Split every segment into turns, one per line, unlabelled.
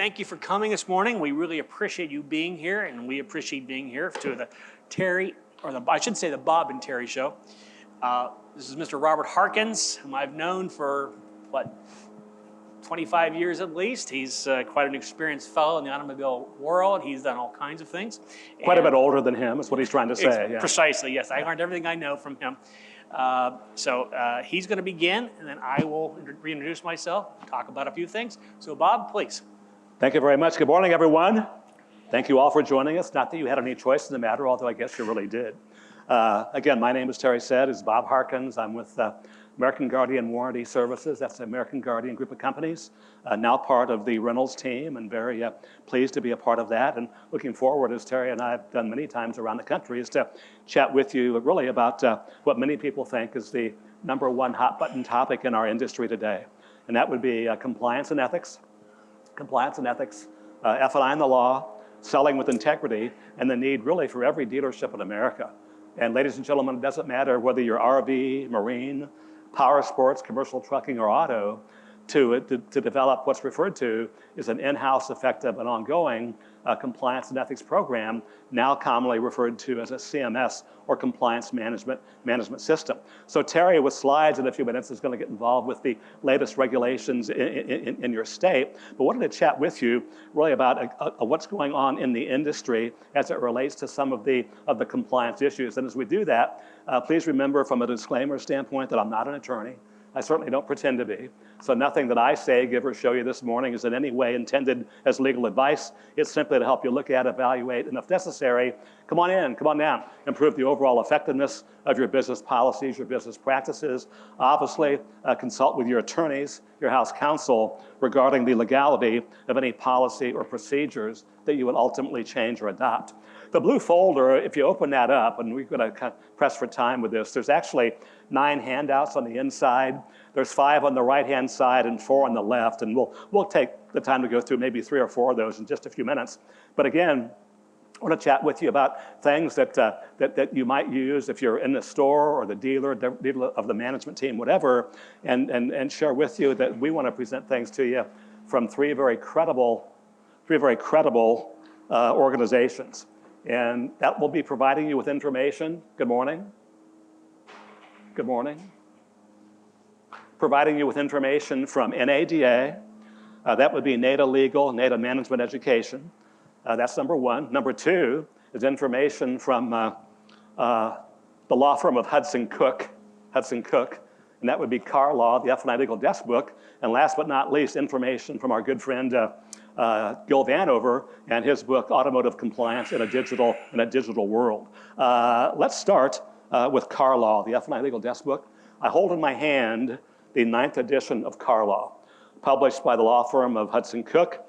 thank you for coming this morning. We really appreciate you being here, and we appreciate being here to the Terry, I should say the Bob and Terry show. This is Mr. Robert Harkins, whom I've known for, 25 years at least. He's quite an experienced fellow in the automobile world. He's done all kinds of things.
Quite a bit older than him, is what he's trying to say.
Yeah. Precisely, yes. I learned everything I know from him. So he's going to begin, and then I will reintroduce myself, talk about a few things. So Bob, please.
Thank you very much. Good morning, everyone. Thank you all for joining us. Not that you had any choice in the matter, although I guess you really did. Again, my name, as Terry said, is Bob Harkins. I'm with American Guardian Warranty Services. That's the American Guardian group of companies, now part of the Reynolds team, and very pleased to be a part of that. And looking forward, as Terry and I have done many times around the country, is to chat with you really about what many people think is the #1 hot button topic in our industry today. And that would be compliance and ethics, F&I in the law, selling with integrity, and the need really for every dealership in America. And ladies and gentlemen, it doesn't matter whether you're RV, marine, power sports, commercial trucking, or auto, to develop what's referred to as an in-house, effective, and ongoing compliance and ethics program, now commonly referred to as a CMS, or compliance management system. So Terry, with slides in a few minutes, is going to get involved with the latest regulations in your state. But wanted to chat with you really about what's going on in the industry as it relates to some of the compliance issues. And as we do that, please remember from a disclaimer standpoint that I'm not an attorney. I certainly don't pretend to be. So nothing that I say, give, or show you this morning is in any way intended as legal advice. It's simply to help you look at, evaluate, and if necessary, come on in, come on down, improve the overall effectiveness of your business policies, your business practices. Obviously, consult with your attorneys, your house counsel, regarding the legality of any policy or procedures that you will ultimately change or adopt. The blue folder, if you open that up, and we're going to kind of press for time with this, there's actually 9 handouts on the inside. There's 5 on the right-hand side and 4 on the left, and we'll take the time to go through maybe 3 or 4 of those in just a few minutes. But again, I want to chat with you about things that you might use if you're in the store or the dealer of the management team, whatever, and share with you that we want to present things to you from 3 very credible organizations. And that will be providing you with information. Good morning. Good morning. Providing you with information from NADA. That would be NADA Legal, NADA Management Education. That's #1. #2 is information from the law firm of Hudson Cook, and that would be Car Law, the F&I Legal Desk Book. And last but not least, information from our good friend Gil Vanover and his book, Automotive Compliance in a Digital World. Let's start with Car Law, the F&I Legal Desk Book. I hold in my hand the 9th edition of Car Law, published by the law firm of Hudson Cook.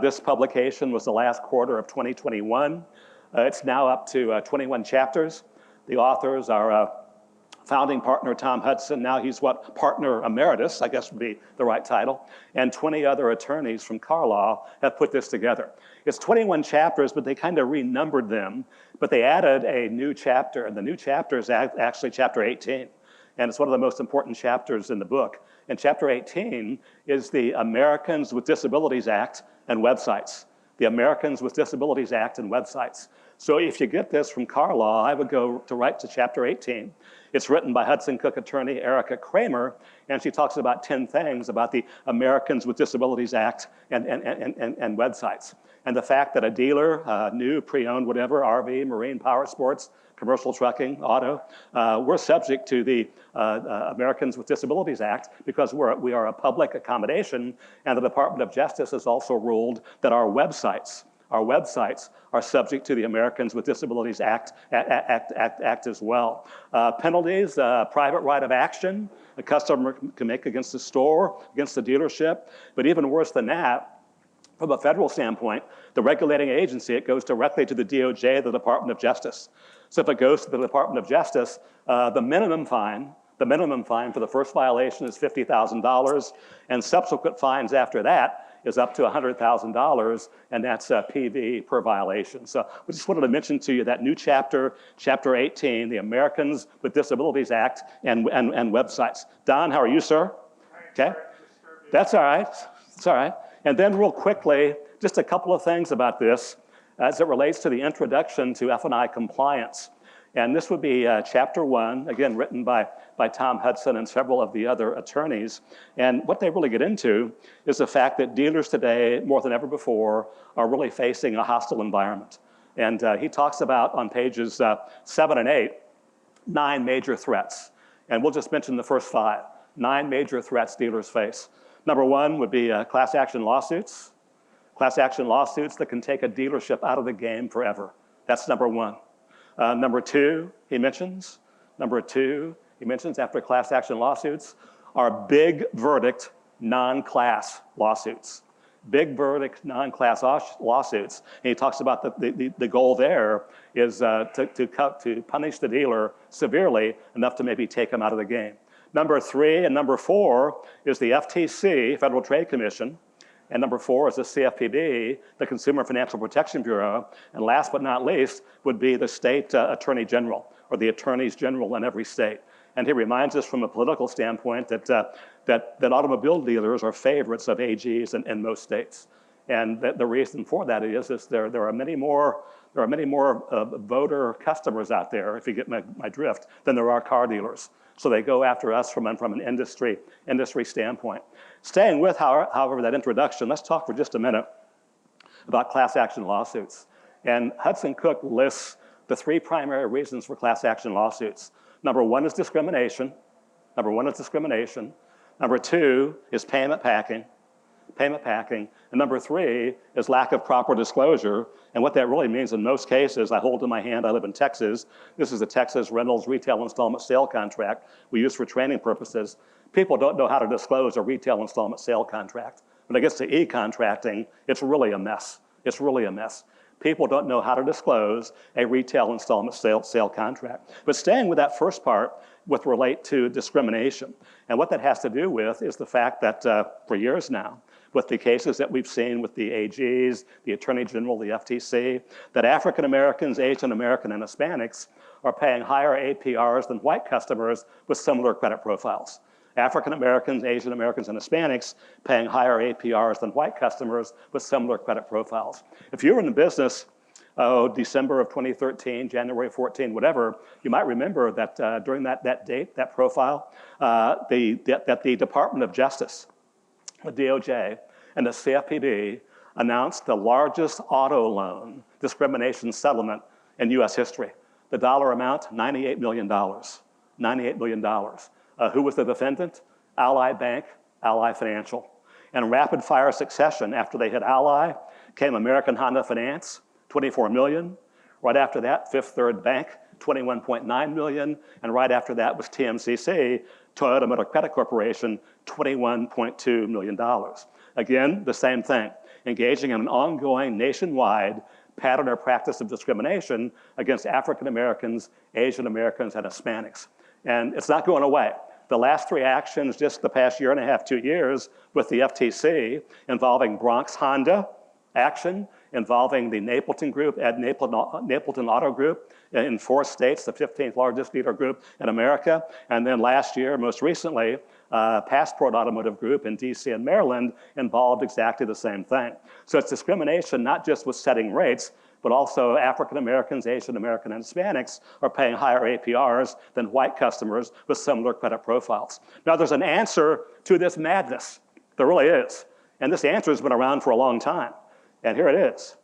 This publication was the last quarter of 2021. It's now up to 21 chapters. The authors are founding partner Tom Hudson, now he's partner emeritus, I guess would be the right title, and 20 other attorneys from Car Law have put this together. It's 21 chapters, but they kind of renumbered them, but they added a new chapter, and the new chapter is actually chapter 18, and it's one of the most important chapters in the book. And chapter 18 is the Americans with Disabilities Act and websites. The Americans with Disabilities Act and websites. So if you get this from Car Law, I would go right to chapter 18. It's written by Hudson Cook attorney Erica Kramer, and she talks about 10 things about the Americans with Disabilities Act and websites. And the fact that a dealer, new, pre-owned, whatever, RV, marine, power sports, commercial trucking, auto, we're subject to the Americans with Disabilities Act because we are a public accommodation, and the Department of Justice has also ruled that our websites are subject to the Americans with Disabilities Act as well. Penalties, private right of action, a customer can make against the store, against the dealership, but even worse than that, from a federal standpoint, the regulating agency, it goes directly to the DOJ, the Department of Justice. So if it goes to the Department of Justice, the minimum fine for the first violation is $50,000, and subsequent fines after that is up to $100,000, and that's PV per violation. So we just wanted to mention to you that new chapter, chapter 18, the Americans with Disabilities Act and websites. Don, how are you, sir? Okay, that's all right. It's all right. And then real quickly, just a couple of things about this as it relates to the introduction to F&I compliance. And this would be chapter 1, again, written by Tom Hudson and several of the other attorneys. And what they really get into is the fact that dealers today, more than ever before, are really facing a hostile environment. And he talks about on pages 7 and 8, 9 major threats. And we'll just mention the first 5. 9 major threats dealers face. Number 1 would be class action lawsuits. Class action lawsuits that can take a dealership out of the game forever. That's number 1. Number 2, he mentions after class action lawsuits are big verdict non-class lawsuits. Big verdict non-class lawsuits. And he talks about the goal there is to punish the dealer severely enough to maybe take him out of the game. Number 3 and number 4 is the FTC, Federal Trade Commission. And number 4 is the CFPB, the Consumer Financial Protection Bureau. And last but not least would be the state attorney general, or the attorneys general in every state. And he reminds us from a political standpoint that automobile dealers are favorites of AGs in most states. And the reason for that is there are many more voter customers out there, if you get my drift, than there are car dealers. So they go after us from an industry standpoint. Staying with, however, that introduction, let's talk for just a minute about class action lawsuits. And Hudson Cook lists the 3 primary reasons for class action lawsuits. Number 1 is discrimination. Number 2 is payment packing. And number 3 is lack of proper disclosure. And what that really means in most cases, I hold in my hand, I live in Texas. This is the Texas Reynolds retail installment sale contract we use for training purposes. People don't know how to disclose a retail installment sale contract. When it gets to e-contracting, it's really a mess. People don't know how to disclose a retail installment sale contract. But staying with that first part with relate to discrimination. And what that has to do with is the fact that for years now, with the cases that we've seen with the AGs, the Attorney General, the FTC, that African Americans, Asian American, and Hispanics are paying higher APRs than white customers with similar credit profiles. African Americans, Asian Americans, and Hispanics paying higher APRs than white customers with similar credit profiles. If you were in the business, December of 2013, January 14, whatever, you might remember that during that date, that profile, that the Department of Justice, the DOJ, and the CFPB announced the largest auto loan discrimination settlement in US history. The dollar amount, $98 million. $98 million. Who was the defendant? Ally Bank, Ally Financial. And rapid fire succession after they hit Ally came American Honda Finance, $24 million. Right after that, Fifth Third Bank, $21.9 million. And right after that was TMCC, Toyota Motor Credit Corporation, $21.2 million. Again, the same thing, engaging in an ongoing nationwide pattern or practice of discrimination against African Americans, Asian Americans, and Hispanics. And it's not going away. The last 3 actions just the past year and a half, 2 years with the FTC involving Bronx Honda action, involving the Napleton Group, Napleton Auto Group in 4 states, the 15th largest dealer group in America. And then last year, most recently, Passport Automotive Group in DC and Maryland involved exactly the same thing. So it's discrimination not just with setting rates, but also African Americans, Asian American, and Hispanics are paying higher APRs than white customers with similar credit profiles. Now there's an answer to this madness. There really is. And this answer has been around for a long time. And here it is,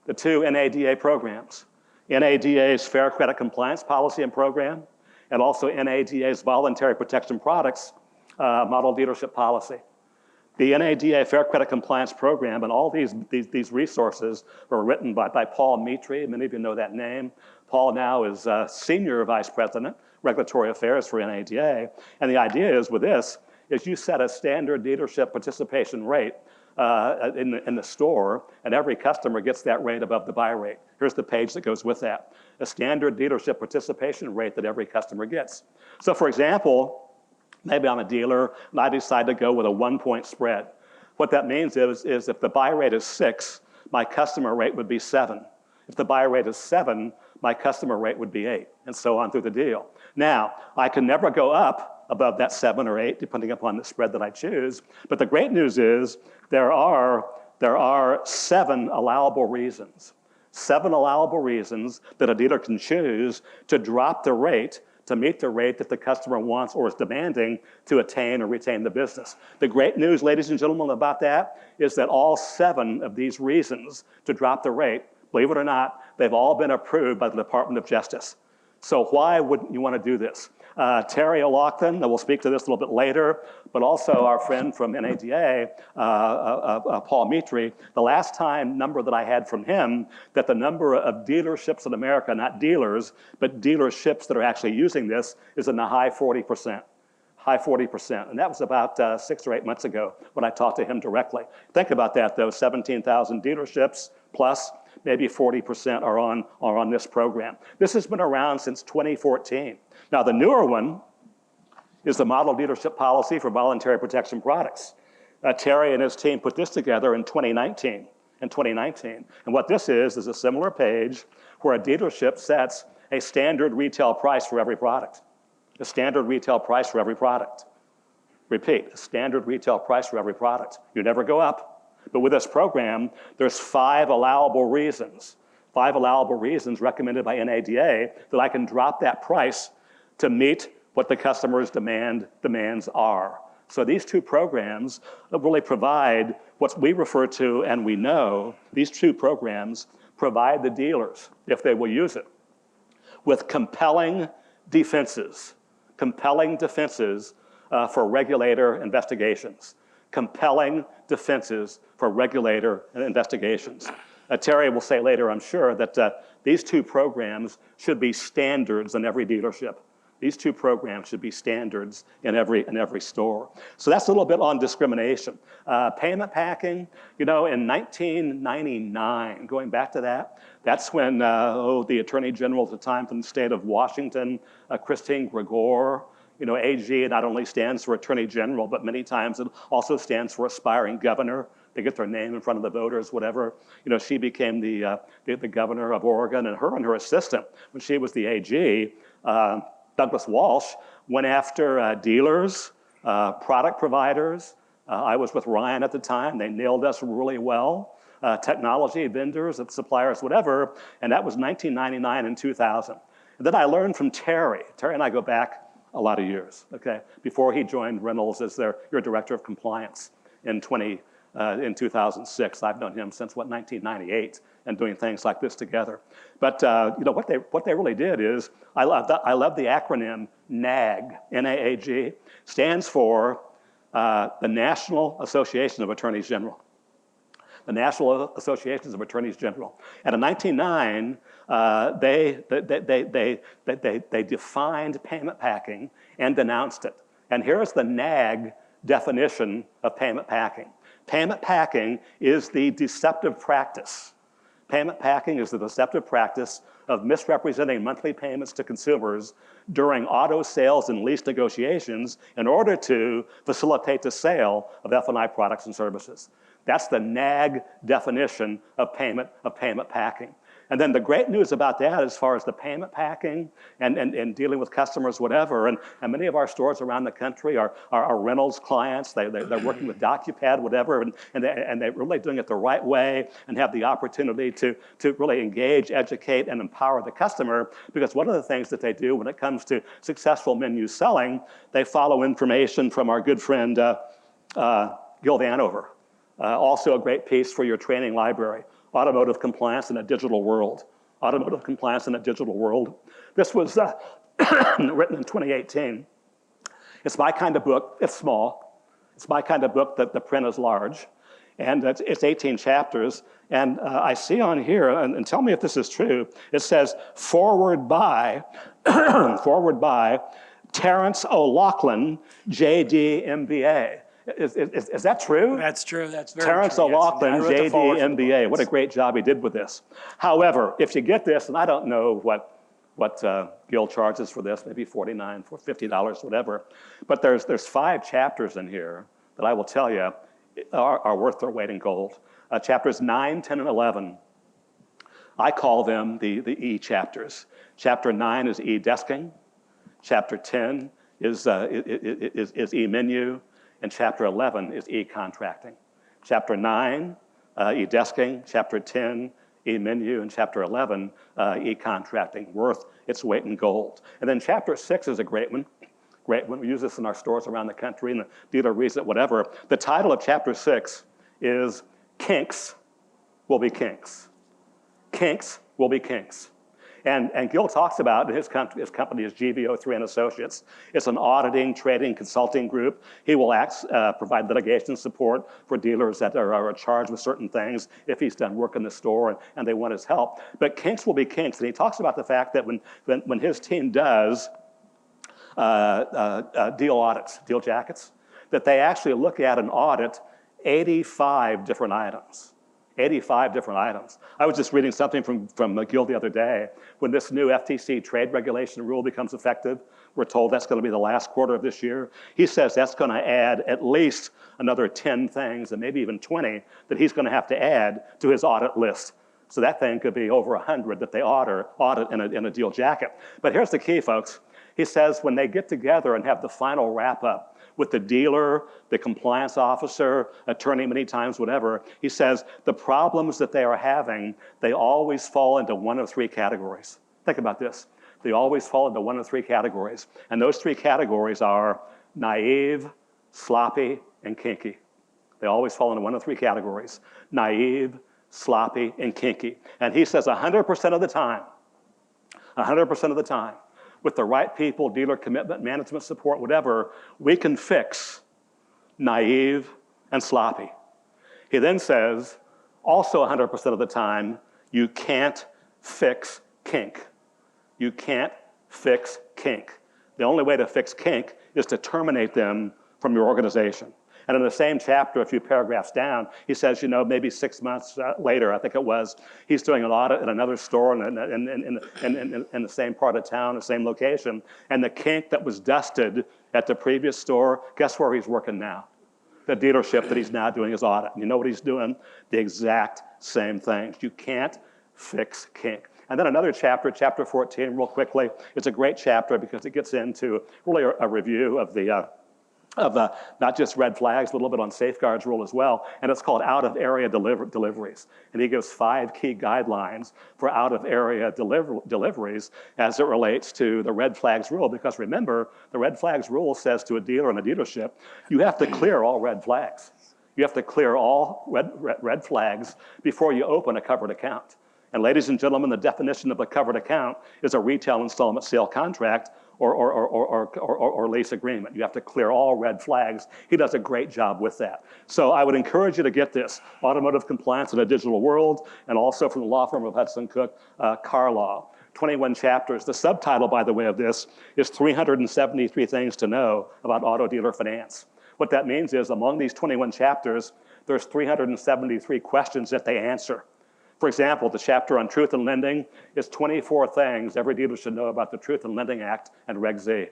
the 2 NADA programs. NADA's Fair Credit Compliance Policy and Program, and also NADA's Voluntary Protection Products Model Dealership Policy. The NADA Fair Credit Compliance Program and all these resources were written by Paul Mitri. Many of you know that name. Paul now is Senior Vice President, Regulatory Affairs for NADA. And the idea is with this, is you set a standard dealership participation rate in the store, and every customer gets that rate above the buy rate. Here's the page that goes with that. A standard dealership participation rate that every customer gets. So for example, maybe I'm a dealer and I decide to go with a 1-point spread. What that means is if the buy rate is 6, my customer rate would be 7. If the buy rate is 7, my customer rate would be 8, and so on through the deal. Now, I can never go up above that 7 or 8, depending upon the spread that I choose. But the great news is there are there are 7 allowable reasons. 7 allowable reasons that a dealer can choose to drop the rate to meet the rate that the customer wants or is demanding to attain or retain the business. The great news, ladies and gentlemen, about that is that all 7 of these reasons to drop the rate, believe it or not, they've all been approved by the Department of Justice. So why wouldn't you want to do this? Terry O'Loughlin, we'll speak to this a little bit later, but also our friend from NADA, Paul Mitri, the last time number that I had from him, that the number of dealerships in America, not dealers, but dealerships that are actually using this is in the high 40%. High 40%, and that was about 6 or 8 months ago when I talked to him directly. Think about that though, 17,000 dealerships plus maybe 40% are on this program. This has been around since 2014. Now the newer one is the Model Dealership Policy for Voluntary Protection Products. Terry and his team put this together in 2019. And what this is a similar page where a dealership sets a standard retail price for every product. A standard retail price for every product. Repeat, a standard retail price for every product. You never go up. But with this program, there's 5 allowable reasons. 5 allowable reasons recommended by NADA that I can drop that price to meet what the customer's demands are. So these 2 programs really provide what we refer to, and we know, these 2 programs provide the dealers, if they will use it, with compelling defenses for regulator investigations. Compelling defenses for regulator investigations. Terry will say later, I'm sure, that these 2 programs should be standards in every dealership. These 2 programs should be standards in every store. So that's a little bit on discrimination. Payment packing, you know, in 1999, going back to that, that's when the Attorney General at the time from the state of Washington, Christine Gregoire, you know, AG not only stands for Attorney General, but many times it also stands for aspiring governor. They get their name in front of the voters, whatever. You know, she became the governor of Oregon, and her assistant, when she was the AG, Douglas Walsh, went after dealers, product providers. I was with Ryan at the time. They nailed us really well. Technology vendors, suppliers, whatever. And that was 1999 and 2000. And then I learned from Terry. Terry and I go back a lot of years, okay? Before he joined Reynolds as your director of compliance in 2006. I've known him since, 1998, and doing things like this together. But you know, what they really did is, I love the acronym NAG, N-A-A-G, stands for the National Association of Attorneys General. The National Associations of Attorneys General. And in 1999, they defined payment packing and denounced it. And here's the NAG definition of payment packing. Payment packing is the deceptive practice. Payment packing is the deceptive practice of misrepresenting monthly payments to consumers during auto sales and lease negotiations in order to facilitate the sale of F&I products and services. That's the NAG definition of payment packing. And then the great news about that, as far as the payment packing and dealing with customers, whatever, and many of our stores around the country are Reynolds clients. They're working with DocuPad, whatever, and they're really doing it the right way and have the opportunity to really engage, educate, and empower the customer, because one of the things that they do when it comes to successful menu selling, they follow information from our good friend Gil Vanover. Also a great piece for your training library. Automotive Compliance in a Digital World. Automotive Compliance in a Digital World. This was written in 2018. It's my kind of book. It's small. It's my kind of book that the print is large. And it's 18 chapters. And I see on here, and tell me if this is true, it says, forward by Terrence O'Loughlin, JD, MBA. Is that true?
That's true. That's very
Terrence
true.
O'Loughlin,
Yes.
JD, MBA. What a great job he did with this. However, if you get this, and I don't know what Gil charges for this, maybe $49, $50, whatever, but there's 5 chapters in here that I will tell you are worth their weight in gold. Chapters 9, 10, and 11, I call them the E chapters. Chapter 9 is e-desking. Chapter 10 is e-menu. And chapter 11 is e-contracting. Chapter 9 e-desking, chapter 10, e-menu, and chapter 11, e-contracting, worth its weight in gold. And then chapter 6 is a great one. Great one. We use this in our stores around the country, and the dealer reads it, whatever. The title of chapter 6 is Kinks Will Be Kinks. Kinks will be kinks. And Gil talks about his company is GVO3 and Associates. It's an auditing, trading, consulting group. He will provide litigation support for dealers that are charged with certain things if he's done work in the store and they want his help. But kinks will be kinks. And he talks about the fact that when his team does deal audits, deal jackets, that they actually look at and audit 85 different items. 85 different items. I was just reading something from Gil the other day. When this new FTC trade regulation rule becomes effective, we're told that's going to be the last quarter of this year. He says that's going to add at least another 10 things, and maybe even 20, that he's going to have to add to his audit list. So that thing could be over 100 that they audit in a deal jacket. But here's the key, folks. He says when they get together and have the final wrap-up with the dealer, the compliance officer, attorney many times, whatever, he says the problems that they are having, they always fall into one of three categories. Think about this. They always fall into one of three categories. And those three categories are naive, sloppy, and kinky. They always fall into one of three categories. Naive, sloppy, and kinky. And he says 100% of the time, 100% of the time, with the right people, dealer commitment, management support, whatever, we can fix naive and sloppy. He then says, also 100% of the time, you can't fix kink. You can't fix kink. The only way to fix kink is to terminate them from your organization. And in the same chapter, a few paragraphs down, he says, maybe 6 months later, I think it was, he's doing an audit at another store in the same part of town, the same location, and the kink that was dusted at the previous store, guess where he's working now? The dealership that he's now doing his audit. And you know what he's doing? The exact same things. You can't fix kink. And then another chapter, chapter 14, real quickly. It's a great chapter because it gets into really a review of not just red flags, but a little bit on safeguards rule as well. And it's called out-of-area deliveries. And he gives 5 key guidelines for out-of-area deliveries as it relates to the red flags rule. Because remember, the red flags rule says to a dealer in a dealership, you have to clear all red flags. You have to clear all red flags before you open a covered account. And ladies and gentlemen, the definition of a covered account is a retail installment sale contract or lease agreement. You have to clear all red flags. He does a great job with that. So I would encourage you to get this, Automotive Compliance in a Digital World, and also from the law firm of Hudson Cook, Car Law. 21 chapters. The subtitle, by the way, of this is 373 Things to Know About Auto Dealer Finance. What that means is among these 21 chapters, there's 373 questions that they answer. For example, the chapter on truth in lending is 24 things every dealer should know about the Truth in Lending Act and Reg Z.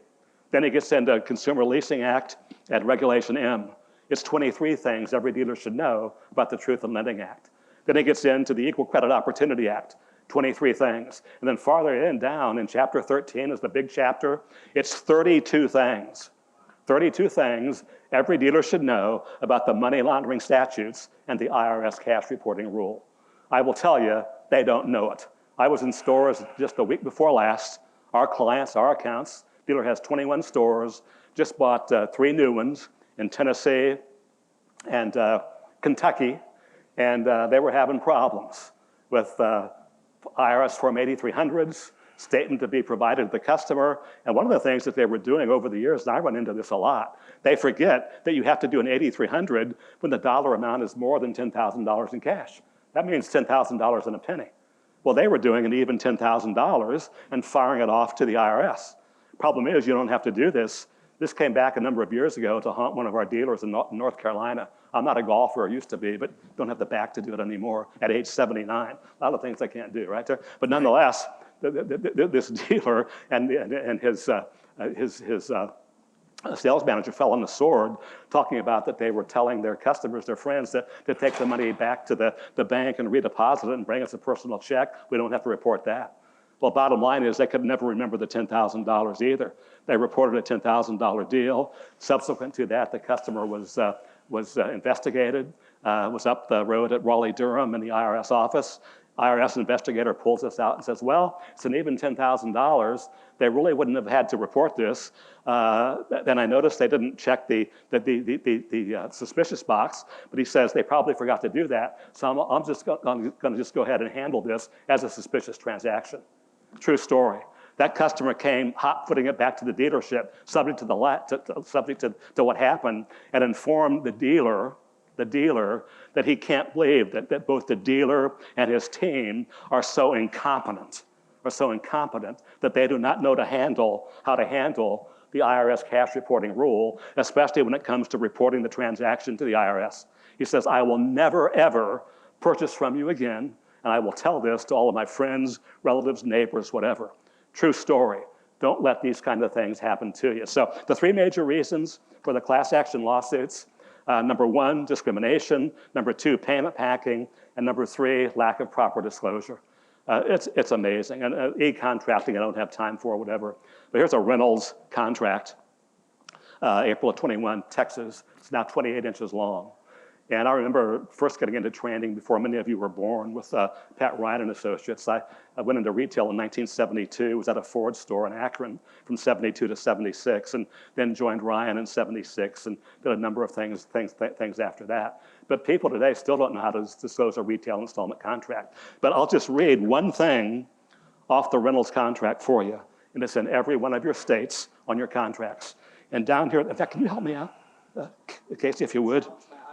Then he gets into Consumer Leasing Act and Regulation M. It's 23 things every dealer should know about the Truth in Lending Act. Then he gets into the Equal Credit Opportunity Act, 23 things. And then farther down in chapter 13 is the big chapter. It's 32 things. 32 things every dealer should know about the money laundering statutes and the IRS cash reporting rule. I will tell you, they don't know it. I was in stores just a week before last. Our clients, our accounts, dealer has 21 stores, just bought 3 new ones in Tennessee and Kentucky, and they were having problems with IRS Form 8300s, statement to be provided to the customer. And one of the things that they were doing over the years, and I run into this a lot, they forget that you have to do an 8300 when the dollar amount is more than $10,000 in cash. That means $10,000 and a penny. Well, they were doing an even $10,000 and firing it off to the IRS. Problem is, you don't have to do this. This came back a number of years ago to haunt one of our dealers in North Carolina. I'm not a golfer, or used to be, but don't have the back to do it anymore at age 79. A lot of things I can't do, right there. But nonetheless, this dealer and his sales manager fell on the sword, talking about that they were telling their customers, their friends, to take the money back to the bank and redeposit it and bring us a personal check. We don't have to report that. Well, bottom line is they could never remember the $10,000 either. They reported a $10,000 deal. Subsequent to that, the customer was investigated. was up the road at Raleigh-Durham in the IRS office. IRS investigator pulls this out and says, well, it's an even $10,000. They really wouldn't have had to report this. Then I noticed they didn't check the suspicious box, but he says they probably forgot to do that. So I'm just going to just go ahead and handle this as a suspicious transaction. True story. That customer came hot-footing it back to the dealership, subject to what happened, and informed the dealer that he can't believe that both the dealer and his team are so incompetent that they do not know how to handle the IRS cash reporting rule, especially when it comes to reporting the transaction to the IRS. He says, I will never, ever purchase from you again, and I will tell this to all of my friends, relatives, neighbors, whatever. True story. Don't let these kind of things happen to you. So the three major reasons for the class action lawsuits: number one, discrimination; number two, payment packing; and number three, lack of proper disclosure. It's amazing. And e-contracting I don't have time for, whatever. But here's a Reynolds contract, April of 21, Texas. It's now 28 inches long. And I remember first getting into training before many of you were born with Pat Ryan and Associates. I went into retail in 1972, was at a Ford store in Akron from 72 to 76, and then joined Ryan in 76 and did a number of things after that. But people today still don't know how to disclose a retail installment contract. But I'll just read one thing off the Reynolds contract for you, and it's in every one of your states on your contracts. And down here, in fact, can you help me out, Casey, if you would?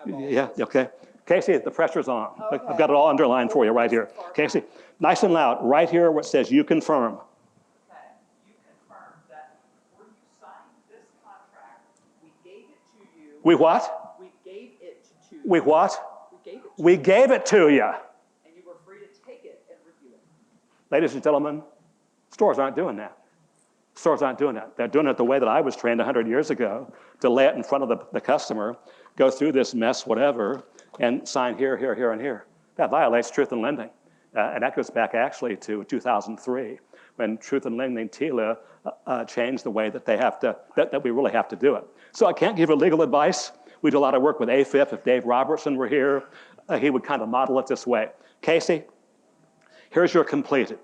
Yeah, okay. Casey, the pressure's on. Okay. I've got it all underlined for you right here. Casey, nice and loud, right here where it says you confirm.
Okay, you confirm that when you signed this contract, we gave it to you.
We what?
We gave it to you.
We what?
We gave it to
We
you.
gave it to you.
And you were free to take it and review it.
Ladies and gentlemen, stores aren't doing that. Stores aren't doing that. They're doing it the way that I was trained 100 years ago, to lay it in front of the customer, go through this mess, whatever, and sign here, here, here, and here. That violates truth in lending. And that goes back actually to 2003, when truth in lending, TILA, changed the way that they have to, that we really have to do it. So I can't give you legal advice. We do a lot of work with AFIP. If Dave Robertson were here, he would kind of model it this way. Casey, here's your completed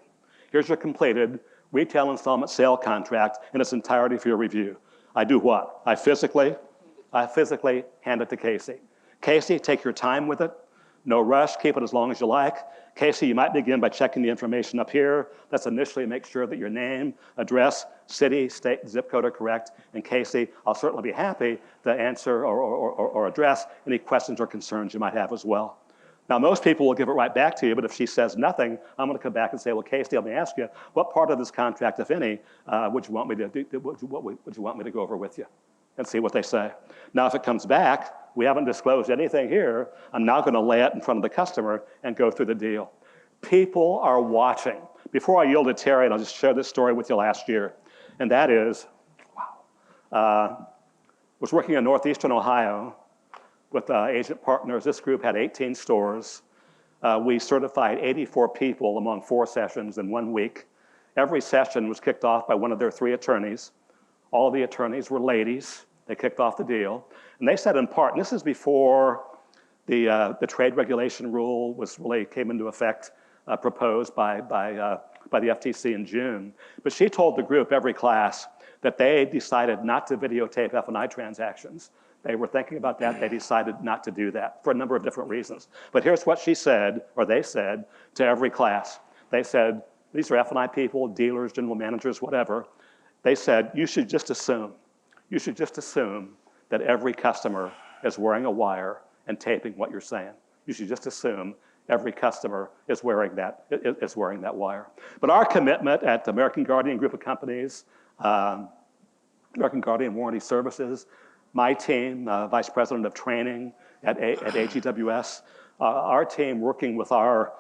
retail installment sale contract in its entirety for your review. I do what? I physically hand it to Casey. Casey, take your time with it. No rush, keep it as long as you like. Casey, you might begin by checking the information up here. Let's initially make sure that your name, address, city, state, zip code are correct. And Casey, I'll certainly be happy to answer or address any questions or concerns you might have as well. Now, most people will give it right back to you, but if she says nothing, I'm going to come back and say, well, Casey, let me ask you, what part of this contract, if any, would you want me to go over with you? And see what they say. Now, if it comes back, we haven't disclosed anything here, I'm now going to lay it in front of the customer and go through the deal. People are watching. Before I yield to Terry, and I'll just share this story with you last year, and that is, was working in northeastern Ohio with agent partners. This group had 18 stores. We certified 84 people among 4 sessions in 1 week. Every session was kicked off by one of their 3 attorneys. All the attorneys were ladies. They kicked off the deal. And they said in part, and this is before the trade regulation rule came into effect, proposed by the FTC in June. But she told the group, every class, that they decided not to videotape F&I transactions. They were thinking about that. They decided not to do that for a number of different reasons. But here's what she said, or they said, to every class. They said, these are F&I people, dealers, general managers, whatever. They said, you should just assume that every customer is wearing a wire and taping what you're saying. You should just assume every customer is wearing that wire. But our commitment at the American Guardian Group of Companies, American Guardian Warranty Services, my team, Vice President of Training at AGWS, our team working with our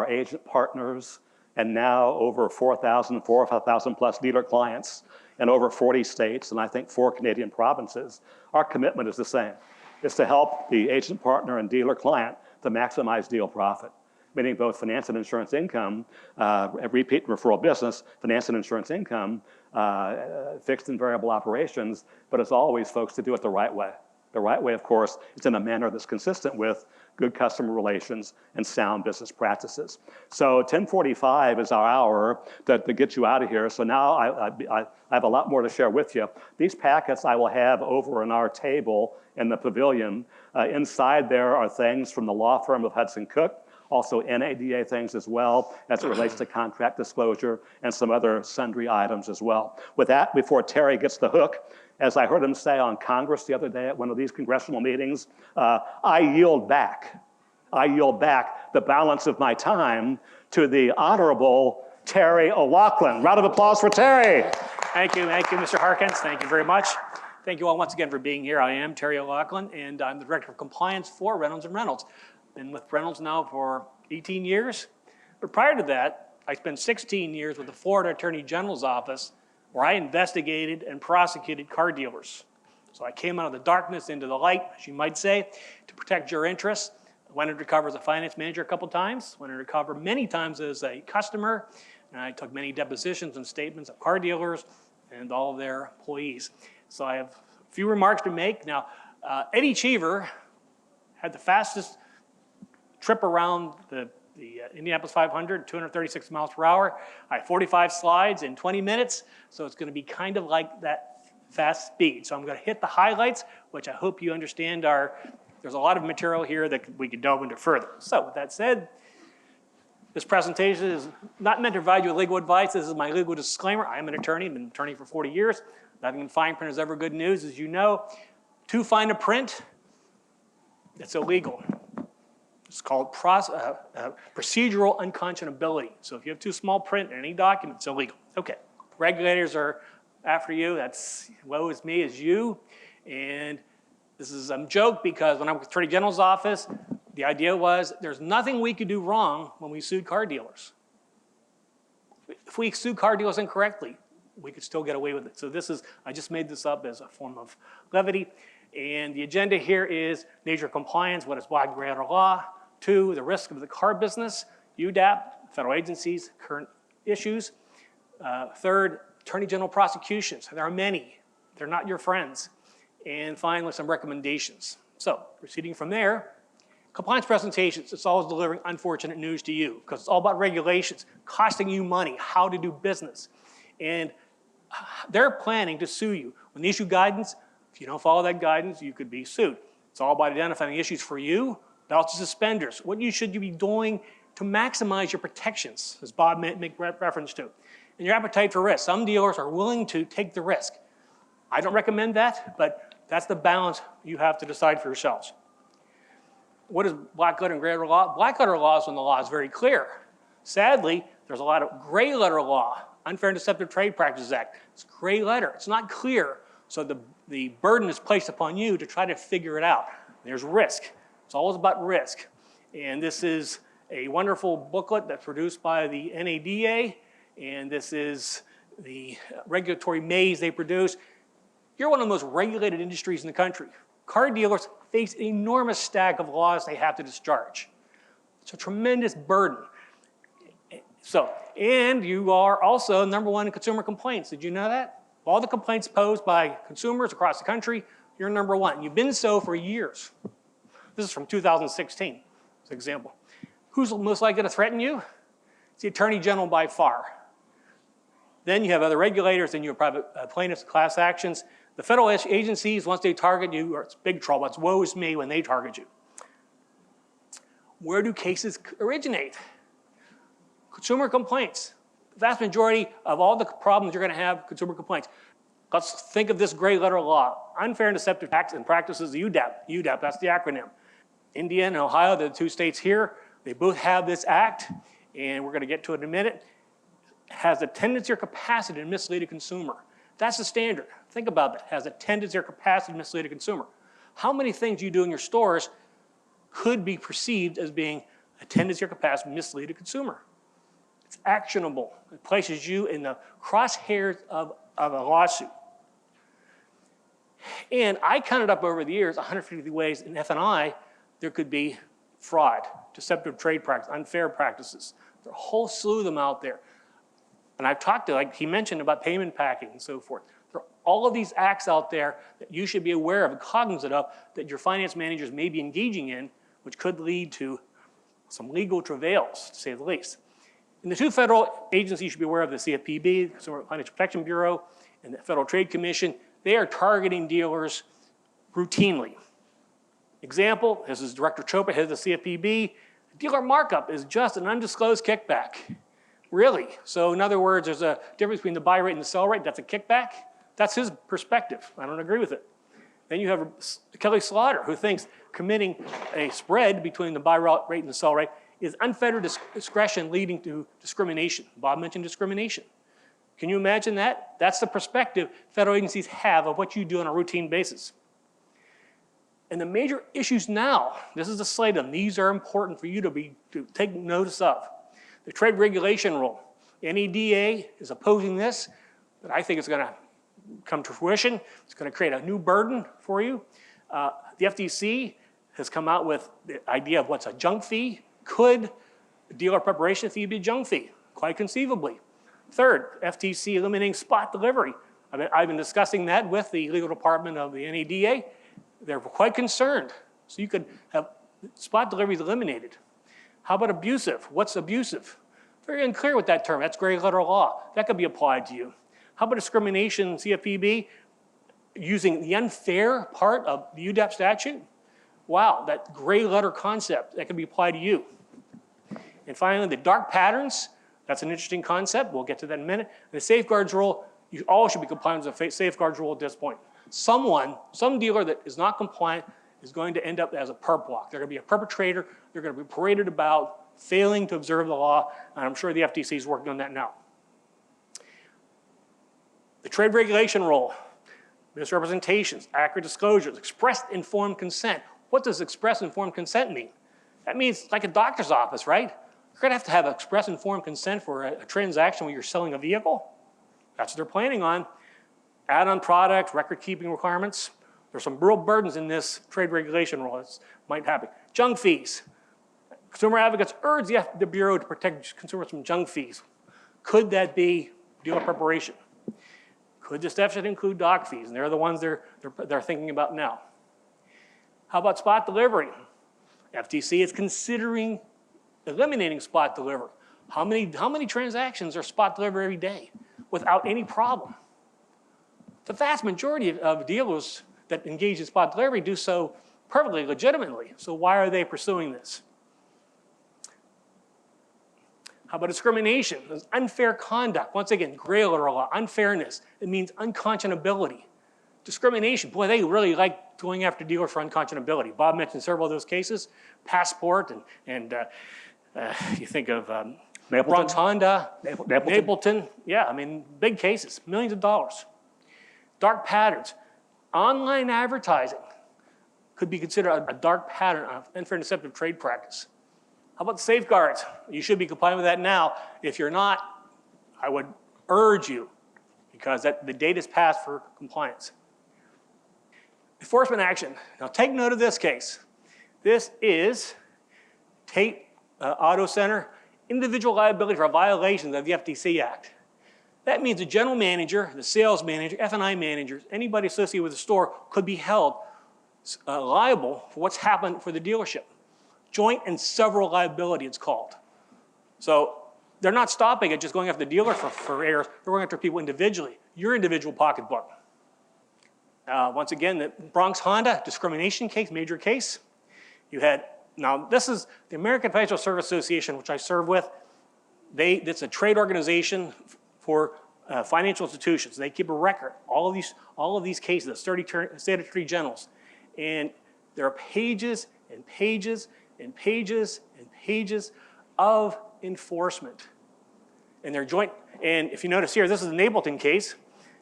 agent partners, and now over 4,000 plus dealer clients in over 40 states, and I think 4 Canadian provinces. Our commitment is the same. It's to help the agent partner and dealer client to maximize deal profit, meaning both finance and insurance income, repeat and referral business, finance and insurance income, fixed and variable operations, but as always, folks, to do it the right way. The right way, of course, is in a manner that's consistent with good customer relations and sound business practices. So 10:45 is our hour to get you out of here. So now I have a lot more to share with you. These packets I will have over on our table in the pavilion. Inside there are things from the law firm of Hudson Cook, also NADA things as well as it relates to contract disclosure and some other sundry items as well. With that, before Terry gets the hook, as I heard him say on Congress the other day at one of these congressional meetings, I yield back the balance of my time to the Honorable Terry O'Loughlin. Round of applause for Terry.
Thank you, Mr. Harkins. Thank you very much. Thank you all once again for being here. I am Terry O'Loughlin, and I'm the Director of Compliance for Reynolds & Reynolds. Been with Reynolds now for 18 years. But prior to that, I spent 16 years with the Florida Attorney General's office, where I investigated and prosecuted car dealers. So I came out of the darkness into the light, as you might say, to protect your interests. I went undercover as a finance manager a couple times, went undercover many times as a customer, and I took many depositions and statements of car dealers and all of their employees. So I have a few remarks to make. Now, Eddie Cheever had the fastest trip around the Indianapolis 500, 236 miles per hour. I have 45 slides in 20 minutes, so it's going to be kind of like that fast speed. So I'm going to hit the highlights, which I hope you understand there's a lot of material here that we could delve into further. So with that said, this presentation is not meant to provide you with legal advice. This is my legal disclaimer. I am an attorney. I've been an attorney for 40 years. Nothing in fine print is ever good news, as you know. Too fine a print, it's illegal. It's called procedural unconscionability. So if you have too small print in any document, it's illegal. Okay, regulators are after you. That's woe is me as you. And this is a joke because when I was with Attorney General's office, the idea was there's nothing we could do wrong when we sued car dealers. If we sued car dealers incorrectly, we could still get away with it. So I just made this up as a form of levity. And the agenda here is nature of compliance, what is black and letter law. 2, the risk of the car business, UDAP, federal agencies, current issues. 3rd, Attorney General prosecutions. There are many. They're not your friends. And finally, some recommendations. So, proceeding from there, compliance presentations. It's always delivering unfortunate news to you because it's all about regulations, costing you money, how to do business. And they're planning to sue you. When they issue guidance, if you don't follow that guidance, you could be sued. It's all about identifying issues for you, belts and suspenders. What should you be doing to maximize your protections, as Bob made reference to, and your appetite for risk. Some dealers are willing to take the risk. I don't recommend that, but that's the balance you have to decide for yourselves. What is black letter and gray letter law? Black letter law is when the law is very clear. Sadly, there's a lot of gray letter law, Unfair and Deceptive Trade Practices Act. It's gray letter, it's not clear. So the burden is placed upon you to try to figure it out. There's risk. It's always about risk. And this is a wonderful booklet that's produced by the NADA, and this is the regulatory maze they produce. You're one of the most regulated industries in the country. Car dealers face an enormous stack of laws they have to discharge. It's a tremendous burden. So, and you are also #1 in consumer complaints. Did you know that? All the complaints posed by consumers across the country, you're #1. You've been so for years. This is from 2016, as an example. Who's most likely to threaten you? It's the Attorney General by far. Then you have other regulators, and you have private plaintiffs, class actions. The federal agencies, once they target you, it's big trouble. It's woe is me when they target you. Where do cases originate? Consumer complaints. The vast majority of all the problems you're going to have, consumer complaints. Let's think of this gray letter law. Unfair and Deceptive Tax and Practices, the UDAP. UDAP, that's the acronym. Indiana and Ohio, the 2 states here, they both have this act, and we're going to get to it in a minute. It has a tendency or capacity to mislead a consumer. That's the standard. Think about that. It has a tendency or capacity to mislead a consumer. How many things you do in your stores could be perceived as being a tendency or capacity to mislead a consumer? It's actionable. It places you in the crosshairs of a lawsuit. And I counted up over the years 150 ways in F&I there could be fraud, deceptive trade practices, unfair practices. There are a whole slew of them out there. And I've talked to, like he mentioned, about payment packing and so forth. There are all of these acts out there that you should be aware of and cognizant of that your finance managers may be engaging in, which could lead to some legal travails, to say the least. And the two federal agencies you should be aware of, the CFPB, the Consumer Financial Protection Bureau, and the Federal Trade Commission, they are targeting dealers routinely. Example, this is Director Chopra, head of the CFPB. Dealer markup is just an undisclosed kickback. Really? So in other words, there's a difference between the buy rate and the sell rate. That's a kickback? That's his perspective. I don't agree with it. Then you have Kelly Slaughter, who thinks committing a spread between the buy rate and the sell rate is unfettered discretion leading to discrimination. Bob mentioned discrimination. Can you imagine that? That's the perspective federal agencies have of what you do on a routine basis. And the major issues now, this is the slate of them. These are important for you to take notice of. The trade regulation rule. NEDA is opposing this, but I think it's going to come to fruition. It's going to create a new burden for you. The FTC has come out with the idea of what's a junk fee. Could a dealer preparation fee be a junk fee? Quite conceivably. Third, FTC eliminating spot delivery. I've been discussing that with the legal department of the NEDA. They're quite concerned. So you could have spot deliveries eliminated. How about abusive? What's abusive? Very unclear with that term. That's gray letter law. That could be applied to you. How about discrimination, CFPB? Using the unfair part of the UDAP statute? Wow, that gray letter concept, that can be applied to you. And finally, the dark patterns. That's an interesting concept. We'll get to that in a minute. The safeguards rule, you all should be compliant with the safeguards rule at this point. Some dealer that is not compliant is going to end up as a perp block. They're going to be a perpetrator. They're going to be paraded about failing to observe the law, and I'm sure the FTC is working on that now. The trade regulation rule, misrepresentations, accurate disclosures, expressed informed consent. What does express informed consent mean? That means like a doctor's office, right? You're going to have express informed consent for a transaction where you're selling a vehicle. That's what they're planning on. Add-on product, record-keeping requirements. There's some real burdens in this trade regulation rule. It might happen. Junk fees. Consumer advocates urge the Bureau to protect consumers from junk fees. Could that be dealer preparation? Could this deficit include dock fees? And they're the ones they're thinking about now. How about spot delivery? FTC is considering eliminating spot delivery. How many transactions are spot delivered every day without any problem? The vast majority of dealers that engage in spot delivery do so perfectly legitimately. So why are they pursuing this? How about discrimination? There's unfair conduct. Once again, gray letter law, unfairness. It means unconscionability. Discrimination, boy, they really like going after dealers for unconscionability. Bob mentioned several of those cases. Passport and you think of Bronx Honda, Napleton. Yeah, I mean, big cases, millions of dollars. Dark patterns. Online advertising could be considered a dark pattern of unfair and deceptive trade practice. How about safeguards? You should be complying with that now. If you're not, I would urge you, because the date is passed for compliance. Enforcement action. Now take note of this case. This is Tate Auto Center, individual liability for violations of the FTC Act. That means the general manager, the sales manager, F&I managers, anybody associated with the store could be held liable for what's happened for the dealership. Joint and several liability, it's called. So they're not stopping at just going after the dealer for errors. They're going after people individually, your individual pocketbook. Once again, the Bronx Honda discrimination case, major case. You had, now this is the American Financial Service Association, which I serve with. It's a trade organization for financial institutions. They keep a record. All of these cases, 30 state attorney generals. And there are pages and pages and pages and pages of enforcement. And they're joint, and if you notice here, this is the Napleton case.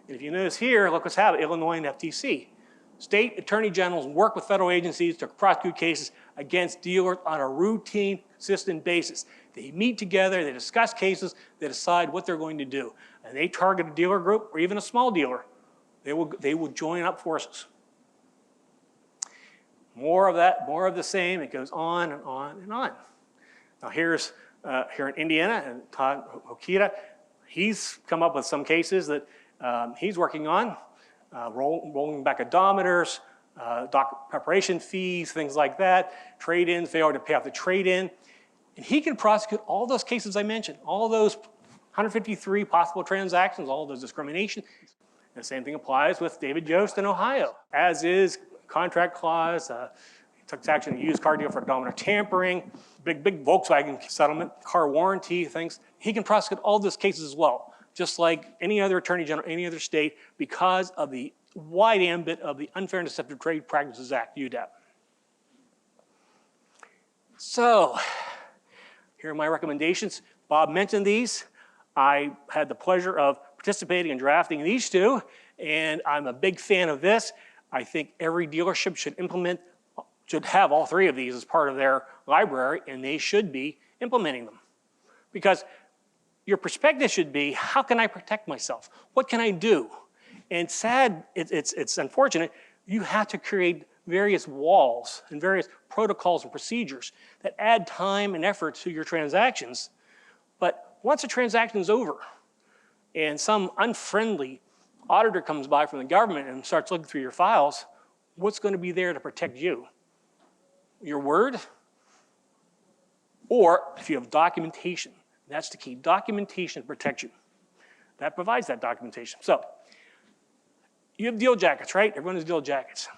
And if you notice here, look what's happened, Illinois and FTC. State attorney generals work with federal agencies to prosecute cases against dealers on a routine, consistent basis. They meet together, they discuss cases, they decide what they're going to do. And they target a dealer group or even a small dealer. They will join up forces. More of that, more of the same. It goes on and on and on. Now here in Indiana, and Todd Hokita, he's come up with some cases that he's working on. rolling back odometers, dock preparation fees, things like that, trade-ins, failure to pay off the trade-in. And he can prosecute all those cases I mentioned, all those 153 possible transactions, all those discrimination. The same thing applies with David Yost in Ohio, as is contract clause, took action in a used car deal for odometer tampering, big Volkswagen settlement, car warranty things. He can prosecute all those cases as well, just like any other attorney general, any other state, because of the wide ambit of the Unfair and Deceptive Trade Practices Act, UDAP. So, here are my recommendations. Bob mentioned these. I had the pleasure of participating in drafting these two, and I'm a big fan of this. I think every dealership should have all three of these as part of their library, and they should be implementing them. Because your perspective should be, how can I protect myself? What can I do? And it's unfortunate, you have to create various walls and various protocols and procedures that add time and effort to your transactions. But once a transaction is over and some unfriendly auditor comes by from the government and starts looking through your files, what's going to be there to protect you? Your word? Or if you have documentation, that's the key. Documentation protects you. That provides that documentation. So, you have deal jackets, right? Everyone has deal jackets.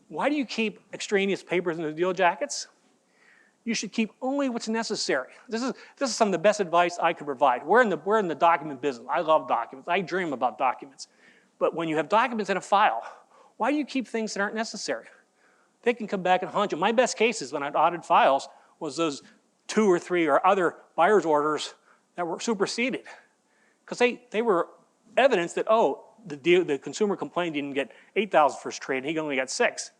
Why do you keep extraneous papers in the deal jackets? You should keep only what's necessary. This is some of the best advice I could provide. We're in the document business. I love documents. I dream about documents. But when you have documents in a file, why do you keep things that aren't necessary? They can come back and haunt you. My best cases when I'd audited files was those 2 or 3 or other buyer's orders that were superseded. Because they were evidence that, oh, the consumer complained he didn't get $8,000 for his trade, and he only got $6,000.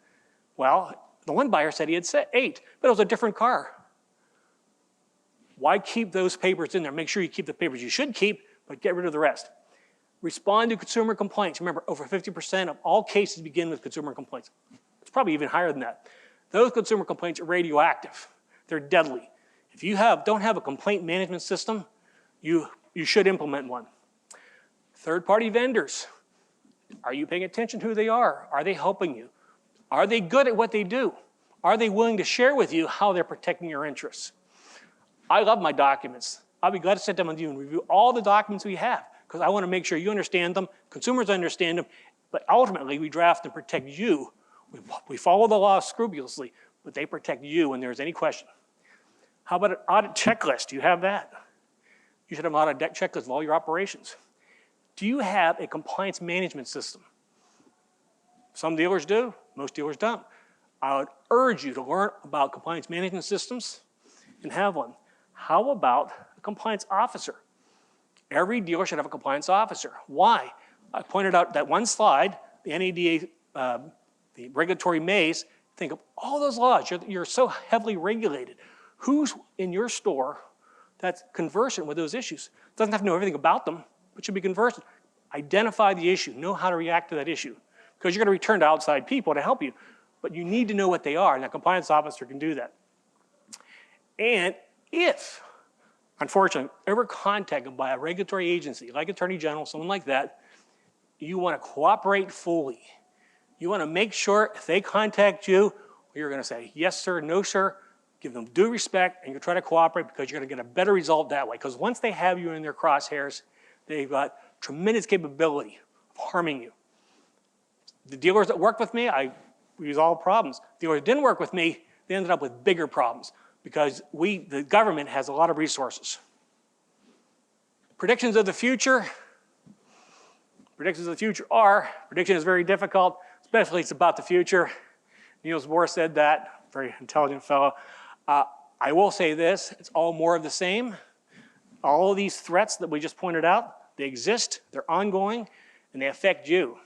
Well, the one buyer said he had $8,000, but it was a different car. Why keep those papers in there? Make sure you keep the papers you should keep, but get rid of the rest. Respond to consumer complaints. Remember, over 50% of all cases begin with consumer complaints. It's probably even higher than that. Those consumer complaints are radioactive. They're deadly. If you don't have a complaint management system, you should implement one. Third-party vendors. Are you paying attention to who they are? Are they helping you? Are they good at what they do? Are they willing to share with you how they're protecting your interests? I love my documents. I'll be glad to sit down with you and review all the documents we have, because I want to make sure you understand them, consumers understand them, but ultimately we draft and protect you. We follow the law scrupulously, but they protect you when there's any question. How about an audit checklist? Do you have that? You should have an audit checklist of all your operations. Do you have a compliance management system? Some dealers do, most dealers don't. I would urge you to learn about compliance management systems and have one. How about a compliance officer? Every dealer should have a compliance officer. Why? I pointed out that one slide, the NADA, the regulatory maze. Think of all those laws. You're so heavily regulated. Who's in your store that's conversant with those issues? Doesn't have to know everything about them, but should be conversant. Identify the issue. Know how to react to that issue. Because you're going to return to outside people to help you. But you need to know what they are, and a compliance officer can do that. And if, unfortunately, ever contacted by a regulatory agency, like Attorney General, someone like that, you want to cooperate fully. You want to make sure if they contact you, you're going to say, yes, sir, no, sir. Give them due respect, and you try to cooperate because you're going to get a better result that way. Because once they have you in their crosshairs, they've got tremendous capability of harming you. The dealers that worked with me, I resolved problems. The dealers that didn't work with me, they ended up with bigger problems because the government has a lot of resources. Predictions of the future. Predictions of the future are, prediction is very difficult, especially it's about the future. Niels Bohr said that, very intelligent fellow. I will say this, it's all more of the same. All of these threats that we just pointed out, they exist, they're ongoing, and they affect you.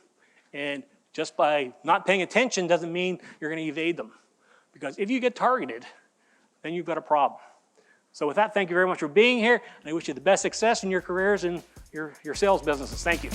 And just by not paying attention doesn't mean you're going to evade them. Because if you get targeted, then you've got a problem. So with that, thank you very much for being here, and I wish you the best success in your careers and your sales businesses. Thank you.